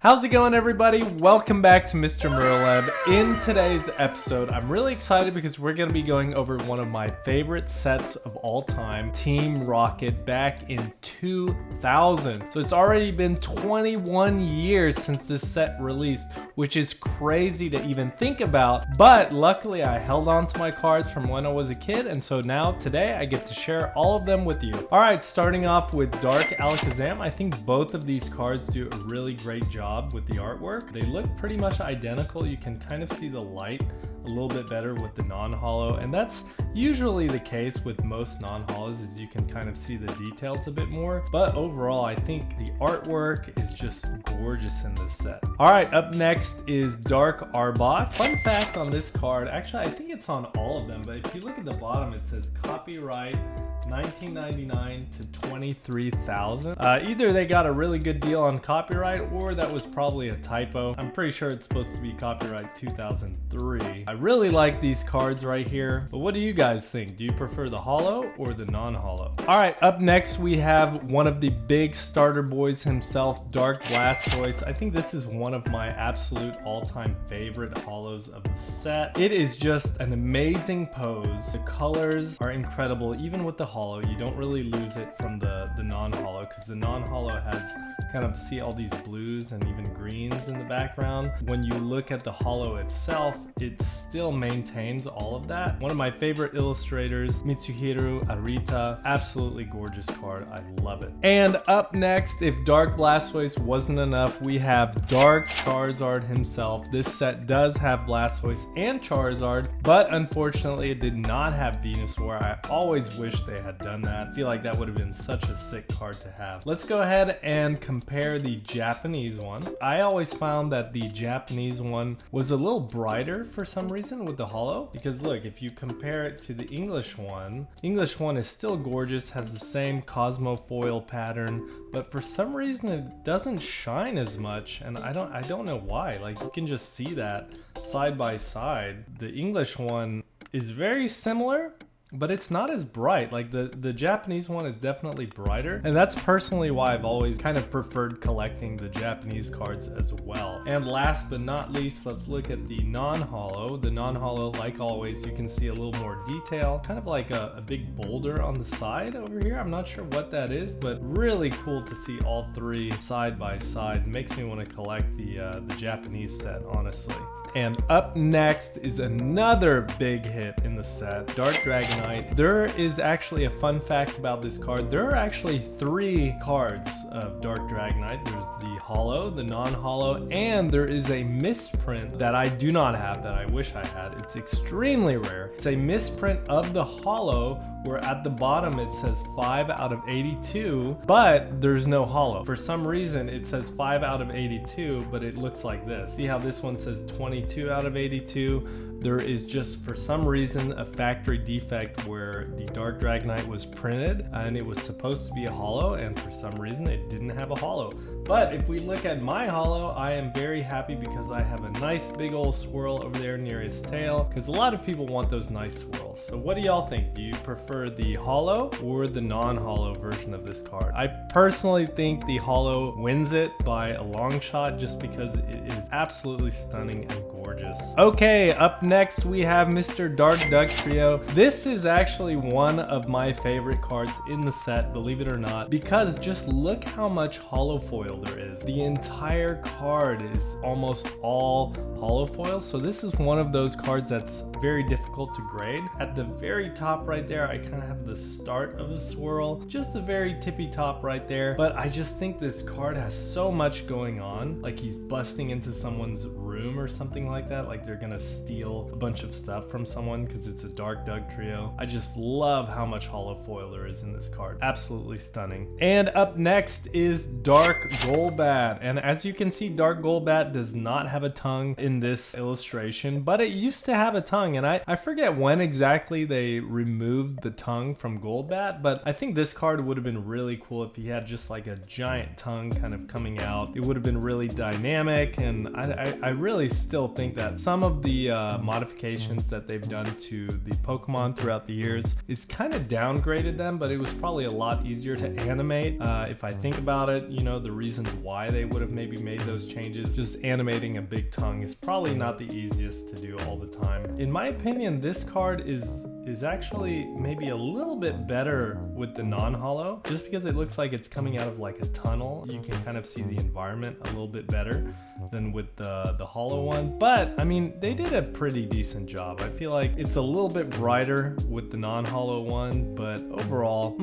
How's it going, everybody? Welcome back to Mr.Merleb. In today's episode, I'm really excited because we're going to be going over one of my favorite sets of all time, Team Rocket, back in 2000. So it's already been 21 years since this set released, which is crazy to even think about. But luckily, I held on to my cards from when I was a kid, and so now today I get to share all of them with you. All right, starting off with Dark Alakazam. I think both of these cards do a really great job with the artwork. They look pretty much identical. You can kind of see the light a little bit better with the non-holo, and that's usually the case with most non-holos, is you can kind of see the details a bit more. But overall, I think the artwork is just gorgeous in this set. All right, up next is Dark Arbot. Fun fact on this card, actually I think it's on all of them, but if you look at the bottom, it says copyright 1999 to 23,000. Either they got a really good deal on copyright, or that was probably a typo. I'm pretty sure it's supposed to be copyright 2003. I really like these cards right here, but what do you guys think? Do you prefer the holo or the non-holo? All right, up next we have one of the big starter boys himself, Dark Blastoise. I think this is one of my absolute all-time favorite holos of the set. It is just an amazing pose. The colors are incredible. Even with the holo, you don't really lose it from the non-holo, because the non-holo has kind of, see all these blues and even greens in the background. When you look at the holo itself, it still maintains all of that. One of my favorite illustrators, Mitsuhiro Arita. Absolutely gorgeous card. I love it. And up next, if Dark Blastoise wasn't enough, we have Dark Charizard himself. This set does have Blastoise and Charizard, but unfortunately it did not have Venusaur. I always wish they had done that. I feel like that would have been such a sick card to have. Let's go ahead and compare the Japanese one. I always found that the Japanese one was a little brighter for some reason with the holo, because look, if you compare it to the English one is still gorgeous, has the same Cosmo foil pattern, but for some reason it doesn't shine as much, and I don't know why. Like, you can just see that side by side. The English one is very similar, but it's not as bright. Like the Japanese one is definitely brighter, and that's personally why I've always kind of preferred collecting the Japanese cards as well. And last but not least, let's look at the non-holo. The non-holo, like always, you can see a little more detail, kind of like a big boulder on the side over here. I'm not sure what that is, but really cool to see all three side by side. Makes me want to collect the Japanese set, honestly. And up next is another big hit in the set, Dark Dragonite. There is actually a fun fact about this card. There are actually 3 cards of Dark Dragonite. There's the holo, the non-holo, and there is a misprint that I do not have that I wish I had. It's extremely rare. It's a misprint of the holo, where at the bottom it says 5 out of 82, but there's no holo. For some reason it says 5 out of 82, but it looks like this. See how this one says 22 out of 82? There is just, for some reason, a factory defect where the Dark Dragonite was printed and it was supposed to be a holo, and for some reason it didn't have a holo. But if we look at my holo, I am very happy because I have a nice big old swirl over there near his tail, because a lot of people want those nice swirls. So what do y'all think? Do you prefer the holo or the non-holo version of this card? I personally think the holo wins it by a long shot, just because it is absolutely stunning and gorgeous. Okay, up next we have Mr. Dark Dugtrio. This is actually one of my favorite cards in the set, believe it or not, because just look how much holo foil there is. The entire card is almost all holo foil, so this is one of those cards that's very difficult to grade. At the very top right there, I kind of have the start of a swirl, just the very tippy top right there, but I just think this card has so much going on. Like, he's busting into someone's room or something like that, like they're gonna steal a bunch of stuff from someone because it's a Dark Dugtrio. I just love how much holo foil there is in this card. Absolutely stunning. And up next is Dark Golbat, and as you can see, Dark Golbat does not have a tongue in this illustration, but it used to have a tongue, and I forget when exactly they removed the tongue from Golbat, but I think this card would have been really cool if he had just like a giant tongue kind of coming out. It would have been really dynamic, and I really still think think that some of the modifications that they've done to the Pokemon throughout the years is kind of downgraded them, but it was probably a lot easier to animate. If I think about it, you know, the reasons why they would have maybe made those changes, just animating a big tongue is probably not the easiest to do all the time. In my opinion, this card is actually maybe a little bit better with the non-holo, just because it looks like it's coming out of like a tunnel. You can kind of see the environment a little bit better than with the holo one. But I mean, they did a pretty decent job. I feel like it's a little bit brighter with the non-holo one, but overall,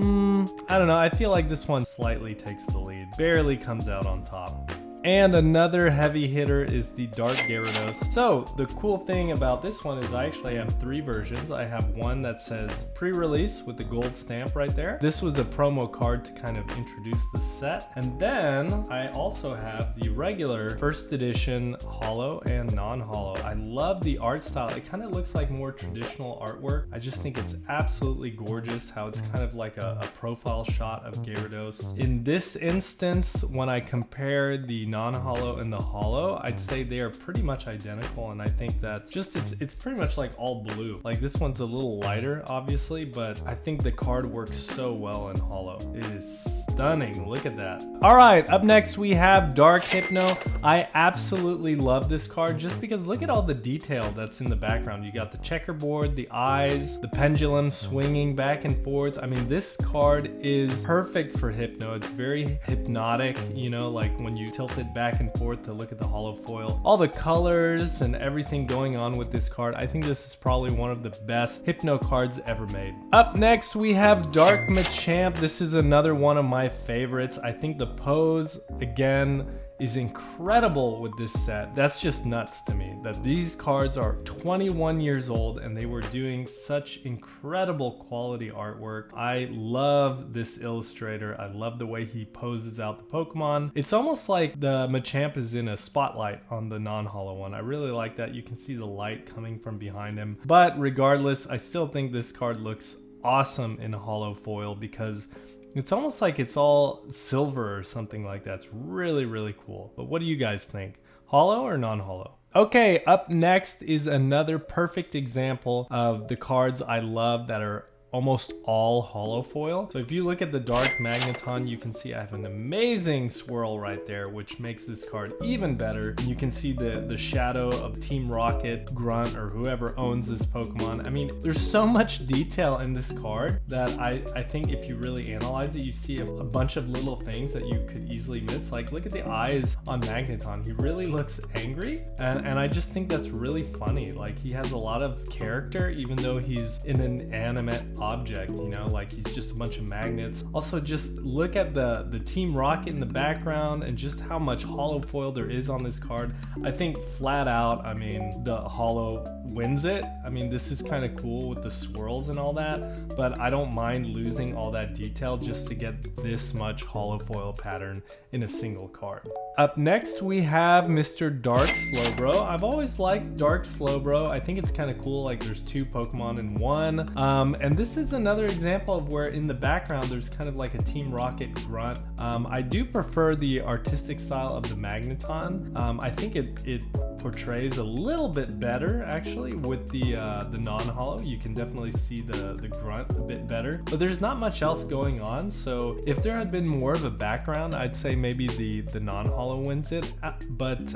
I don't know. I feel like this one slightly takes the lead, barely comes out on top. And another heavy hitter is the Dark Gyarados. So the cool thing about this one is I actually have 3 versions. I have one that says pre-release with the gold stamp right there. This was a promo card to kind of introduce the set. And then I also have the regular first edition holo and non-holo. I love the art style. It kind of looks like more traditional artwork. I just think it's absolutely gorgeous how it's kind of like a profile shot of Gyarados. In this instance, when I compare the non-holo and the holo, I'd say they are pretty much identical, and I think that just it's pretty much like all blue. Like this one's a little lighter obviously, but I think the card works so well in holo. It is stunning. Look at that. All right, up next we have Dark Hypno. I absolutely love this card just because look at all the detail that's in the background. You got the checkerboard, the eyes, the pendulum swinging back and forth. I mean, this card is perfect for Hypno. It's very hypnotic, you know, like when you tilt it back and forth to look at the holo foil. All the colors and everything going on with this card. I think this is probably one of the best Hypno cards ever made. Up next we have Dark Machamp. This is another one of my favorites. I think the pose again is incredible with this set. That's just nuts to me that these cards are 21 years old and they were doing such incredible quality artwork. I love this illustrator. I love the way he poses out the Pokemon. It's almost like the Machamp is in a spotlight on the non-holo one. I really like that. You can see the light coming from behind him. But regardless, I still think this card looks awesome in holo foil because it's almost like it's all silver or something like that. It's really, really cool. But what do you guys think? Holo or non-holo? Okay, up next is another perfect example of the cards I love that are almost all holo foil. So if you look at the Dark Magneton, you can see I have an amazing swirl right there, which makes this card even better. You can see the shadow of Team Rocket, Grunt, or whoever owns this Pokemon. I mean, there's so much detail in this card that I think if you really analyze it, you see a bunch of little things that you could easily miss. Like look at the eyes on Magneton. He really looks angry, and I just think that's really funny. Like he has a lot of character even though he's in an animate object, you know, like he's just a bunch of magnets. Also, just look at the Team Rocket in the background and just how much holo foil there is on this card. I think flat out, I mean, the holo wins it. I mean, this is kind of cool with the swirls and all that, but I don't mind losing all that detail just to get this much holo foil pattern in a single card. Up next, we have Mr. Dark Slowbro. I've always liked Dark Slowbro. I think it's kind of cool, like there's 2 Pokemon in one. And this is another example of where in the background there's kind of like a Team Rocket Grunt. I do prefer the artistic style of the Magneton. I think it portrays a little bit better actually with the non-holo. You can definitely see the Grunt a bit better, but there's not much else going on. So if there had been more of a background, I'd say maybe the non-holo wins it. But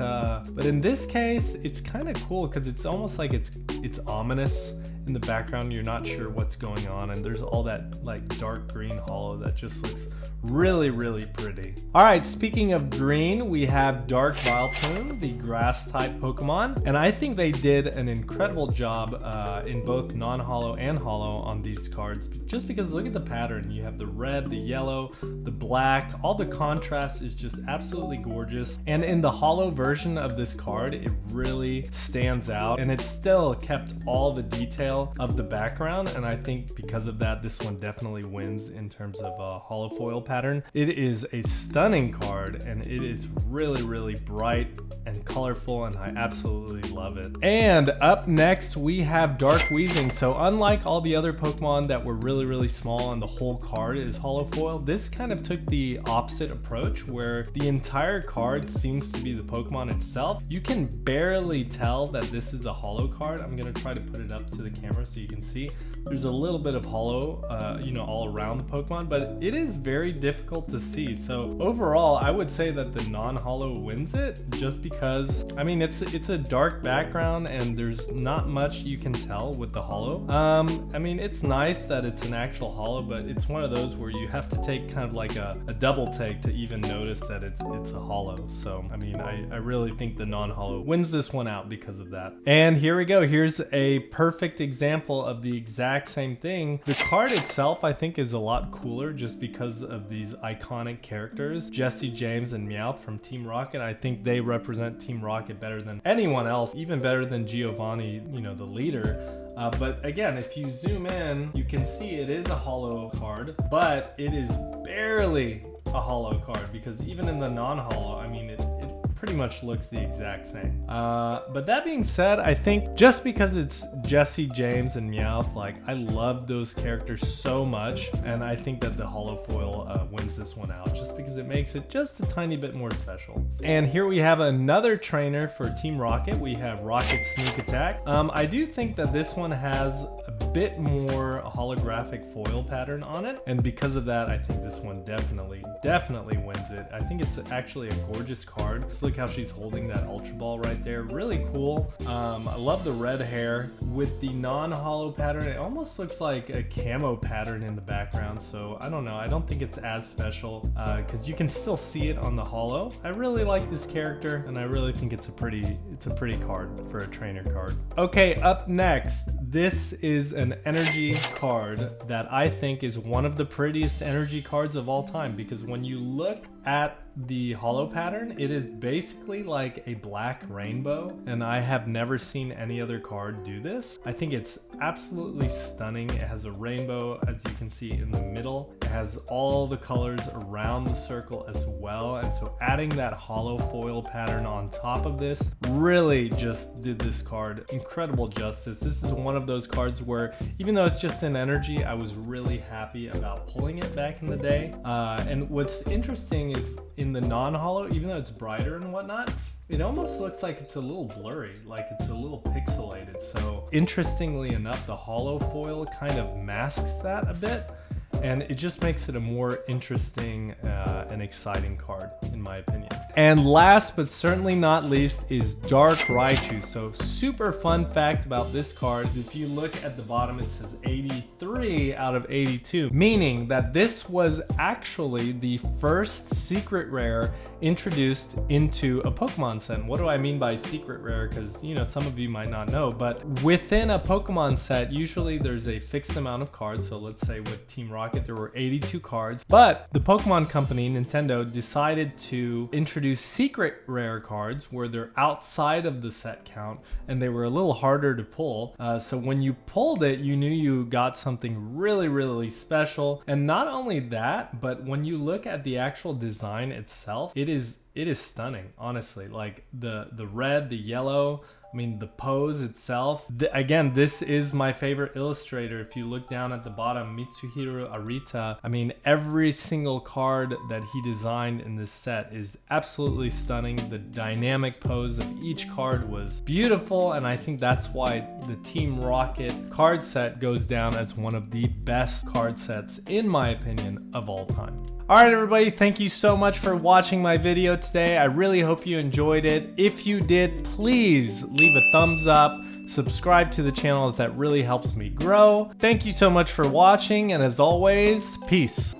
in this case, it's kind of cool because it's almost like it's ominous. In the background, you're not sure what's going on, and there's all that like dark green holo that just looks really, really pretty. All right, speaking of green, we have Dark Vileplume, the grass type Pokemon, and I think they did an incredible job in both non-holo and holo on these cards, just because look at the pattern. You have the red, the yellow, the black, all the contrast is just absolutely gorgeous. And in the holo version of this card, it really stands out, and it still kept all the detail detail of the background, and I think because of that, this one definitely wins in terms of holo foil pattern. It is a stunning card, and it is really bright and colorful, and I absolutely love it. And up next, we have Dark Weezing. So unlike all the other Pokemon that were really small and the whole card is holo foil, this kind of took the opposite approach where the entire card seems to be the Pokemon itself. You can barely tell that this is a holo card. I'm gonna try to put it up to the camera so you can see. There's a little bit of holo, all around the Pokemon, but it is very difficult to see. So overall, I would say that the non-holo wins it, just because, I mean, it's a dark background and there's not much you can tell with the holo. I mean, it's nice that it's an actual holo, but it's one of those where you have to take kind of like a double take to even notice that it's a holo. So, I mean, I really think the non-holo wins this one out because of that. And here we go. Here's a perfect example of the exact same thing. The card itself, I think, is a lot cooler just because of these iconic characters, Jessie, James, and Meowth from Team Rocket. I think they represent Team Rocket better than anyone else, even better than Giovanni, the leader. But again, if you zoom in, you can see it is a holo card, but it is barely a holo card, because even in the non-holo, I mean, it pretty much looks the exact same. But that being said, I think just because it's Jessie, James, and Meowth, like, I love those characters so much, and I think that the holo foil wins this one out just because it makes it just a tiny bit more special. And here we have another trainer for Team Rocket. We have Rocket Sneak Attack. I do think that this one has a bit more holographic foil pattern on it, and because of that, I think this one definitely wins it. I think it's actually a gorgeous card. Just look how she's holding that Ultra Ball right there. Really cool. I love the red hair. With the non-holo pattern, it almost looks like a camo pattern in the background, so I don't know. I don't think it's as special because you can still see it on the holo. I really like this character, and I really think it's a pretty card for a trainer card. Okay, up next, this is an energy card that I think is one of the prettiest energy cards of all time, because when you look at the holo pattern, it is basically like a black rainbow, and I have never seen any other card do this. I think it's absolutely stunning. It has a rainbow, as you can see, in the middle. It has all the colors around the circle as well, and so adding that holo foil pattern on top of this really just did this card incredible justice. This is one of those cards where, even though it's just an energy, I was really happy about pulling it back in the day. And what's interesting is in the non-holo, even though it's brighter and whatnot, it almost looks like it's a little blurry, like it's a little pixelated. So interestingly enough, the holo foil kind of masks that a bit, and it just makes it a more interesting and exciting card, in my opinion. And last but certainly not least is Dark Raichu. So super fun fact about this card, if you look at the bottom, it says 83 out of 82, meaning that this was actually the first secret rare introduced into a Pokemon set. And what do I mean by secret rare? Because, some of you might not know, but within a Pokemon set, usually there's a fixed amount of cards. So let's say with Team Rocket, there were 82 cards, but the Pokemon company, Nintendo, decided to introduce secret rare cards where they're outside of the set count, and they were a little harder to pull. So when you pulled it, you knew you got something really special. And not only that, but when you look at the actual design itself, it is stunning, honestly. Like the red, the yellow, I mean, the pose itself. Again, this is my favorite illustrator. If you look down at the bottom, Mitsuhiro Arita, I mean, every single card that he designed in this set is absolutely stunning. The dynamic pose of each card was beautiful, and I think that's why the Team Rocket card set goes down as one of the best card sets, in my opinion, of all time. Alright everybody, thank you so much for watching my video today. I really hope you enjoyed it. If you did, please leave a thumbs up, subscribe to the channel, as that really helps me grow. Thank you so much for watching, and as always, peace.